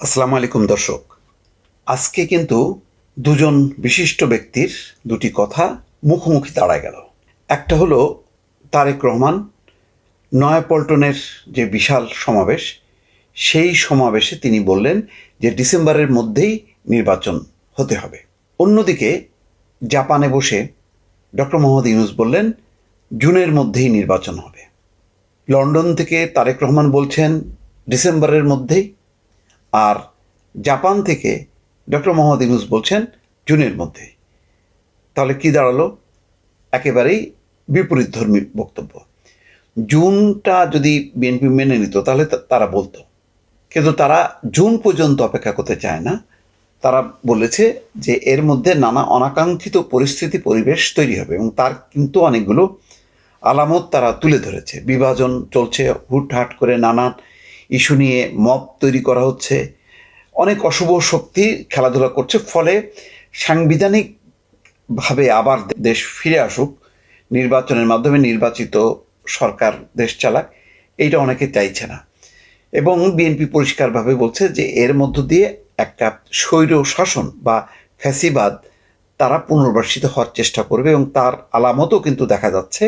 আসসালামু আলাইকুম দর্শক। আজকে কিন্তু দুজন বিশিষ্ট ব্যক্তির দুটি কথা মুখোমুখি দাঁড়ায় গেল। একটা হলো তারেক রহমান নয়াপল্টনের যে বিশাল সমাবেশ, সেই সমাবেশে তিনি বললেন যে ডিসেম্বরের মধ্যেই নির্বাচন হতে হবে। অন্যদিকে জাপানে বসে ডক্টর মোহাম্মদ ইউনূস বললেন জুনের মধ্যেই নির্বাচন হবে। লন্ডন থেকে তারেক রহমান বলছেন ডিসেম্বরের মধ্যেই, আর জাপান থেকে ডক্টর মোহাম্মদ ইউনূস বলছেন জুনের মধ্যে। তাহলে কি দাঁড়ালো? একেবারেই বিপরীতধর্মী বক্তব্য। জুনটা যদি বিএনপি মেনে নিত তাহলে তারা বলতো, কিন্তু তারা জুন পর্যন্ত অপেক্ষা করতে চায় না। তারা বলেছে যে এর মধ্যে নানা অনাকাঙ্ক্ষিত পরিস্থিতি পরিবেশ তৈরি হবে, এবং তার কিন্তু অনেকগুলো আলামত তারা তুলে ধরেছে। বিভাজন চলছে, হুটহাট করে নানান ইস্যু নিয়ে মব তৈরি করা হচ্ছে, অনেক অশুভ শক্তি খেলাধুলা করছে, ফলে সাংবিধানিকভাবে আবার দেশ ফিরে আসুক, নির্বাচনের মাধ্যমে নির্বাচিত সরকার দেশ চালাক, এইটা অনেকে চাইছে না। এবং বিএনপি পরিষ্কারভাবে বলছে যে এর মধ্য দিয়ে একটা স্বৈর শাসন বা ফ্যাসিবাদ তারা পুনর্বাসিত হওয়ার চেষ্টা করবে, এবং তার আলামতও কিন্তু দেখা যাচ্ছে।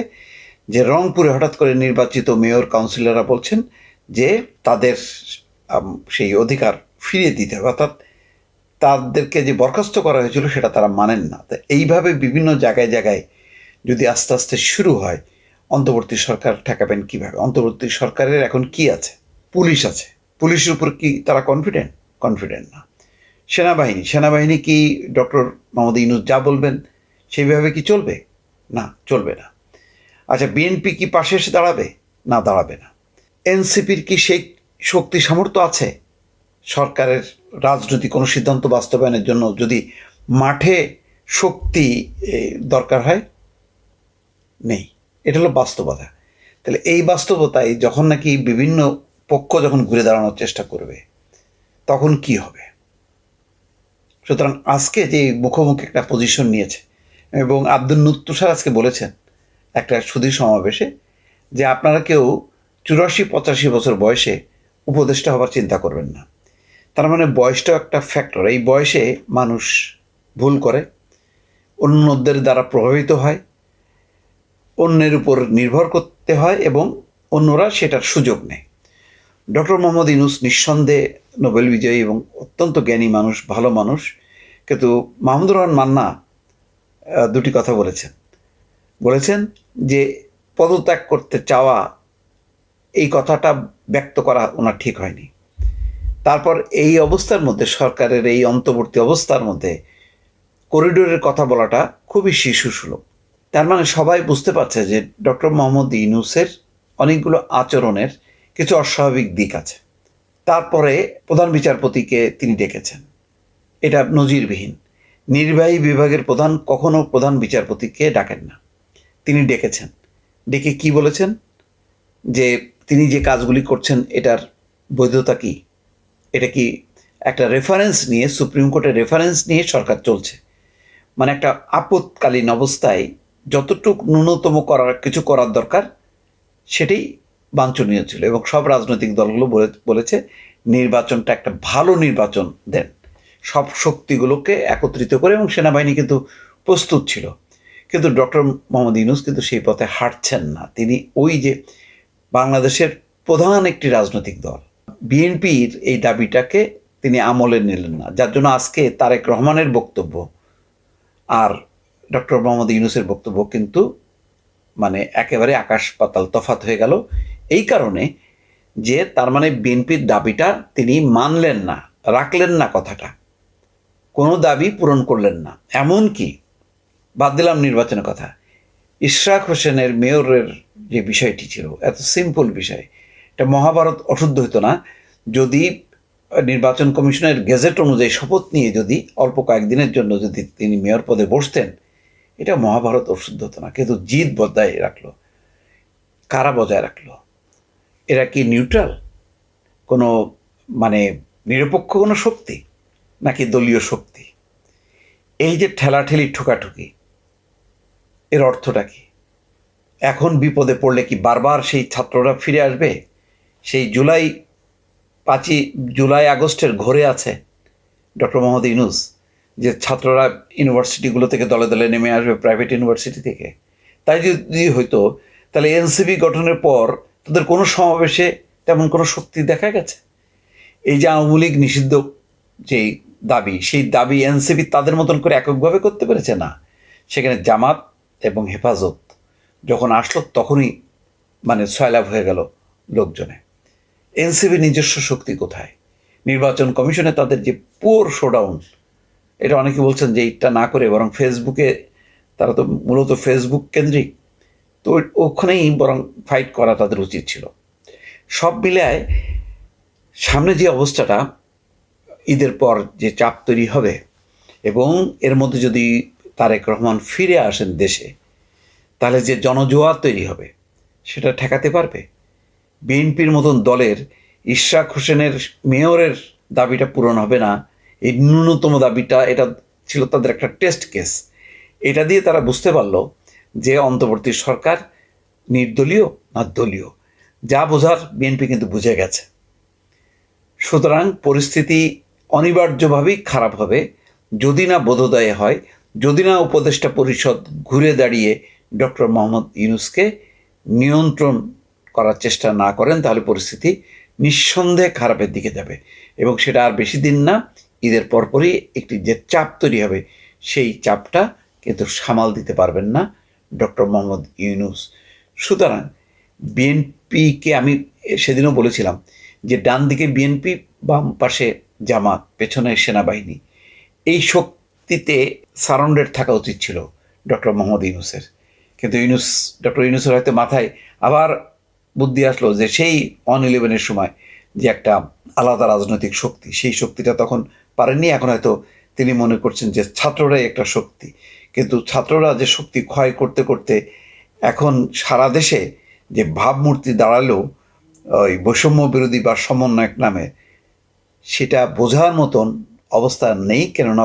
যে রংপুরে হঠাৎ করে নির্বাচিত মেয়র কাউন্সিলররা বলছেন যে তাদের সেই অধিকার ফিরিয়ে দিতে হবে, অর্থাৎ তাদেরকে যে বরখাস্ত করা হয়েছিল সেটা তারা মানেন না। তো এইভাবে বিভিন্ন জায়গায় জায়গায় যদি আস্তে আস্তে শুরু হয়, অন্তর্বর্তী সরকার ঠেকাবেন কিভাবে? অন্তর্বর্তী সরকারের এখন কি আছে? পুলিশ আছে। পুলিশের উপর কি তারা কনফিডেন্ট না। সেনাবাহিনী কি ডক্টর মোহাম্মদ ইউনূস যা বলবেন সেইভাবে কি চলবে? না, চলবে না। আচ্ছা, বিএনপি কি পাশে এসে দাঁড়াবে? না, দাঁড়াবে না। এনসিপির কি সেই শক্তি সামর্থ্য আছে সরকারের রাজনৈতিক কোনো সিদ্ধান্ত বাস্তবায়নের জন্য যদি মাঠে শক্তি দরকার হয়? নেই। এটা হলো বাস্তবতা। তাহলে এই বাস্তবতায় যখন নাকি বিভিন্ন পক্ষ যখন ঘুরে দাঁড়ানোর চেষ্টা করবে, তখন কি হবে? সুতরাং আজকে যে মুখোমুখি একটা পজিশন নিয়েছে, এবং আব্দুল তুষার আজকে বলেছেন একটা সুধী সমাবেশে যে আপনারা কেউ 84-85 বছর বয়সে উপদেষ্টা হবার চিন্তা করবেন না। তার মানে বয়সটাও একটা ফ্যাক্টর। এই বয়সে মানুষ ভুল করে, অন্যদের দ্বারা প্রভাবিত হয়, অন্যের উপর নির্ভর করতে হয়, এবং অন্যরা সেটার সুযোগ নেয়। ডক্টর মোহাম্মদ ইউনূস নিঃসন্দেহে নোবেল বিজয়ী এবং অত্যন্ত জ্ঞানী মানুষ, ভালো মানুষ, কিন্তু মাহমুদুর রহমান মান্না দুটি কথা বলেছেন যে পদত্যাগ করতে চাওয়া, এই কথাটা ব্যক্ত করা ওনার ঠিক হয়নি। তারপর এই অবস্থার মধ্যে, সরকারের এই অন্তর্বর্তী অবস্থার মধ্যে করিডোরের কথা বলাটা খুবই শিশুসুলভ। তার মানে সবাই বুঝতে পারছে যে ডক্টর মোহাম্মদ ইউনূসের অনেকগুলো আচরণের কিছু অস্বাভাবিক দিক আছে। তারপরে প্রধান বিচারপতিকে তিনি ডেকেছেন, এটা নজিরবিহীন। নির্বাহী বিভাগের প্রধান কখনো প্রধান বিচারপতিকে ডাকেন না, তিনি ডেকেছেন। ডেকে কি বলেছেন? যে তিনি যে কাজগুলি করছেন এটার বৈধতা কি? এটা কি একটা রেফারেন্স নিয়ে, সুপ্রিম কোর্টের রেফারেন্স নিয়ে সরকার চলছে? মানে একটা আপৎকালীন অবস্থায় যতটুকু ন্যূনতম কিছু করার দরকার সেটাই বাঞ্ছনীয় ছিল, এবং সব রাজনৈতিক দলগুলো বলেছে নির্বাচনটা একটা ভালো নির্বাচন দেন, সব শক্তিগুলোকে একত্রিত করে, এবং সেনাবাহিনী কিন্তু প্রস্তুত ছিল। কিন্তু ডক্টর মোহাম্মদ ইউনূস কিন্তু সেই পথে হাঁটছেন না। তিনি ওই যে বাংলাদেশের প্রধান একটি রাজনৈতিক দল বিএনপির এই দাবিটাকে তিনি আমলে নিলেন না, যার জন্য আজকে তারেক রহমানের বক্তব্য আর ডক্টর মোহাম্মদ ইউনূসের বক্তব্য কিন্তু মানে একেবারে আকাশ পাতাল তফাৎ হয়ে গেল। এই কারণে যে তার মানে বিএনপির দাবিটা তিনি মানলেন না, রাখলেন না, কথাটা কোনো দাবি পূরণ করলেন না। এমনকি বাদ দিলাম নির্বাচনের কথা, ইশরাক হোসেনের মেয়রের যে বিষয়টি ছিল, এত সিম্পল বিষয়, এটা মহাভারত অশুদ্ধ হতো না যদি নির্বাচন কমিশনের গেজেট অনুযায়ী শপথ নিয়ে যদি অল্প কয়েকদিনের জন্য যদি তিনি মেয়র পদে বসতেন, এটা মহাভারত অশুদ্ধ হতো না। কিন্তু জিদ বজায় রাখলো। কারা বজায় রাখলো? এরা কি নিউট্রাল কোনো মানে নিরপেক্ষ কোনো শক্তি, নাকি দলীয় শক্তি? এই যে ঠেলাঠেলি ঠোকাঠুকি, এর অর্থটা কি? এখন বিপদে পড়লে কি বারবার সেই ছাত্ররা ফিরে আসবে? সেই জুলাই জুলাই আগস্টের ঘোরে আছে ডক্টর মোহাম্মদ ইউনূস, যে ছাত্ররা ইউনিভার্সিটিগুলো থেকে দলে দলে নেমে আসবে প্রাইভেট ইউনিভার্সিটি থেকে। তাই যদি হইতো তাহলে এনসিপি গঠনের পর তাদের কোনো সমাবেশে তেমন কোনো শক্তি দেখা গেছে? এই যে আওয়ামী লীগ নিষিদ্ধ যেই দাবি, সেই দাবি এনসিপি তাদের মতন করে এককভাবে করতে পেরেছে না। সেখানে জামাত এবং হেফাজত যখন আসলো তখনই মানে সয়লাভ হয়ে গেল লোকজনে। এনসিপি নিজস্ব শক্তি কোথায়? নির্বাচন কমিশনে তাদের যে পুয়ার শোডাউন, এটা অনেকে বলছেন যে এটা না করে বরং ফেসবুকে, তারা তো মূলত ফেসবুক কেন্দ্রিক, তো ওখানেই বরং ফাইট করা তাদের উচিত ছিল। সব মিলায় সামনে যে অবস্থাটা, ঈদের পর যে চাপ তৈরি হবে এবং এর মধ্যে যদি তারেক রহমান ফিরে আসেন দেশে, তাহলে যে জনজোয়ার তৈরি হবে সেটা ঠেকাতে পারবে? বিএনপির মতন দলের ইশরাক হোসেনের মেয়রের দাবিটা পূরণ হবে না, এই ন্যূনতম দাবিটা, এটা ছিল তাদের একটা টেস্ট কেস। এটা দিয়ে তারা বুঝতে পারলো যে অন্তর্বর্তী সরকার নির্দলীয় না দলীয়। যা বোঝার বিএনপি কিন্তু বুঝে গেছে। সুতরাং পরিস্থিতি অনিবার্যভাবেই খারাপ হবে যদি না বোধোদয় হয়, যদি না উপদেষ্টা পরিষদ ঘুরে দাঁড়িয়ে ডক্টর মোহাম্মদ ইউনূসকে নিয়ন্ত্রণ করার চেষ্টা না করেন, তাহলে পরিস্থিতি নিঃসন্দেহে খারাপের দিকে যাবে। এবং সেটা আর বেশি দিন না, ঈদের পরপরই একটি যে চাপ তৈরি হবে, সেই চাপটা কিন্তু সামাল দিতে পারবেন না ডক্টর মোহাম্মদ ইউনূস। সুতরাং বিএনপিকে আমি সেদিনও বলেছিলাম যে ডান দিকে বিএনপি, বাম পাশে জামাত, পেছনে সেনাবাহিনী, এই শক্তিতে সারাউন্ডেড থাকা উচিত ছিল ডক্টর মোহাম্মদ ইউনূসের। কিন্তু ডক্টর ইউনূসের হয়তো মাথায় আবার বুদ্ধি আসলো যে সেই 11 সময় যে একটা আলাদা রাজনৈতিক শক্তি, সেই শক্তিটা তখন পারেননি। এখন হয়তো তিনি মনে করছেন যে ছাত্ররাই একটা শক্তি, কিন্তু ছাত্ররা যে শক্তি ক্ষয় করতে করতে এখন সারা দেশে যে ভাবমূর্তি দাঁড়ালো ওই বৈষম্য বিরোধী বা সমন্বয়ক নামে, সেটা বোঝার মতন অবস্থা নেই। কেননা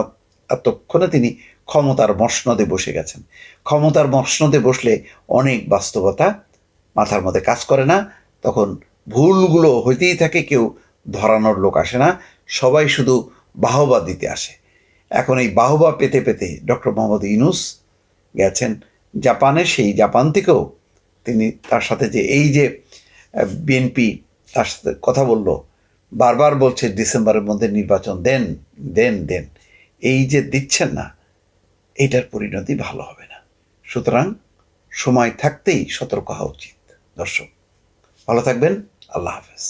এতক্ষণে তিনি ক্ষমতার মসনদে বসে গেছেন। ক্ষমতার মসনদে বসলে অনেক বাস্তবতা মাথার মধ্যে কাজ করে না, তখন ভুলগুলো হইতেই থাকে, কেউ ধরানোর লোক আসে না, সবাই শুধু বাহবা দিতে আসে। এখন এই বাহবা পেতে পেতে ডক্টর মোহাম্মদ ইউনূস গেছেন জাপানে, সেই জাপান থেকেও তিনি তার সাথে যে এই যে বিএনপি তার সাথে কথা বলল, বারবার বলছে ডিসেম্বরের মধ্যে নির্বাচন দেন দেন দেন, এই যে দিচ্ছেন না, এইটার পরিণতি ভালো হবে না। সুতরাং সময় থাকতেই সতর্ক হওয়া উচিত। দর্শক ভালো থাকবেন, আল্লাহ হাফেজ।